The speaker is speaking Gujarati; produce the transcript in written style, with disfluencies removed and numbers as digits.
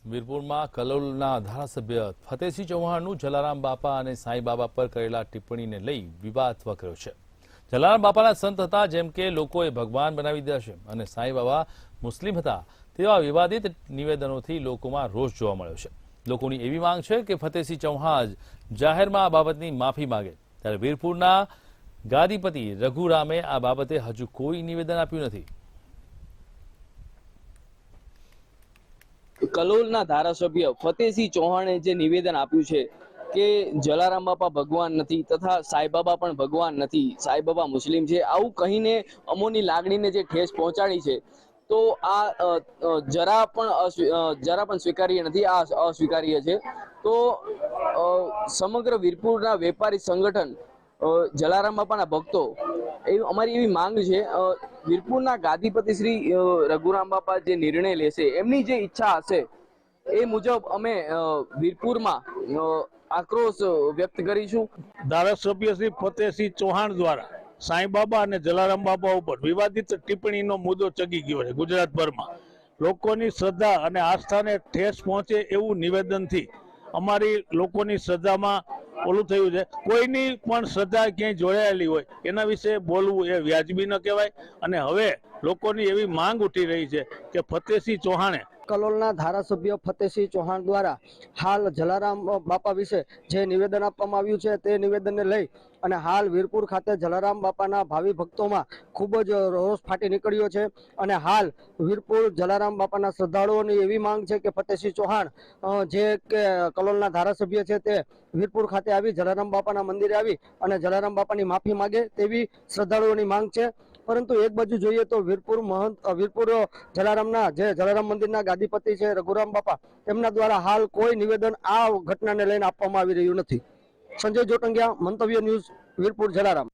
વીરપુરમાં કલોલના ધારાસભ્ય ફતેહસિંહ ચૌહાણનું જલારામ બાપા અને સાંઈ બાબા પર કરેલા ટિપ્પણીને લઈ વિવાદ વકર્યો છે। જલારામ બાપાના સંત હતા, જેમ કે લોકોએ ભગવાન બનાવી દીધા છે, અને સાંઈ બાબા મુસ્લિમ હતા, તેવા વિવાદિત નિવેદનોથી લોકોમાં રોષ જોવા મળ્યો છે। લોકોની એવી માંગ છે કે ફતેહસિંહ ચૌહાણ જાહેરમાં આ બાબતની માફી માંગે, ત્યારે વીરપુરના ગાદીપતિ રઘુરામે આ બાબતે હજુ કોઈ નિવેદન આપ્યું નથી। કલોલના ધારાસભ્ય ફતેહસિંહ ચૌહાણે જે નિવેદન આપ્યું છે કે જલારામ બાપા ભગવાન નથી તથા સાંઈબાબા પણ ભગવાન નથી, સાંઈબાબા મુસ્લિમ છે, આવું કહીને અમોની લાગણીને જે ઠેસ પહોંચાડી છે, તો આ જરા પણ સ્વીકાર્ય નથી, આ અસ્વીકાર્ય છે। તો સમગ્ર વીરપુરના વેપારી સંગઠન જલારામ બાપાના ભક્તો અમારી એવી માંગ છે, વીરપુરના ગાદીપતિ શ્રી રઘુરામ બાપા જે નિર્ણય લેશે, એમની જે ઈચ્છા હશે એ મુજબ અમે વીરપુરમાં આક્રોશ વ્યક્ત કરીશું। ધારાસભ્ય શ્રી ફતેહસિંહ ચૌહાણ દ્વારા સાંઈ બાબા અને જલારામ બાપા ઉપર વિવાદિત ટિપ્પણીનો મુદ્દો ચગી ગયો છે। ગુજરાતભરમાં લોકોની શ્રદ્ધા અને આસ્થાને ઠેસ પહોંચે એવું નિવેદનથી અમારી લોકોની શ્રદ્ધામાં ઓલું થયું છે। કોઈની પણ શ્રદ્ધા ક્યાંય જોડાયેલી હોય એના વિશે બોલવું એ વ્યાજબી ન કહેવાય, અને હવે લોકોની એવી માંગ ઉઠી રહી છે કે ફતેહસિંહ ચૌહાણે કલોલના ધારાસભ્ય ફતેહસિંહ ચૌહાણ દ્વારા હાલ જલારામ બાપા વિશે જે નિવેદન આપવામાં આવ્યું છે, તે નિવેદનને લઈ અને હાલ વીરપુર ખાતે જલારામ બાપાના ભાવિ ભક્તોમાં ખૂબ જ રોષ ફાટી નીકળ્યો છે, અને હાલ વીરપુર જલારામ બાપાના શ્રદ્ધાળુઓની એવી માંગ છે કે ફતેહસિંહ ચૌહાણ જે કે કલોલના ધારાસભ્ય છે, તે વીરપુર ખાતે આવી જલારામ બાપાના મંદિરે આવી અને જલારામ બાપાની માફી માગે તેવી શ્રદ્ધાળુઓની માંગ છે। પરંતુ એક બાજુ જોઈએ તો વીરપુર જલારામના જે જલારામ મંદિરના ગાદીપતિ છે રઘુરામ બાપા, તેમના દ્વારા હાલ કોઈ નિવેદન આ ઘટનાને લઈને આપવામાં આવી રહ્યું નથી। સંજય જોટંગિયા, મંતવ્ય ન્યૂઝ, વીરપુર જલારામ।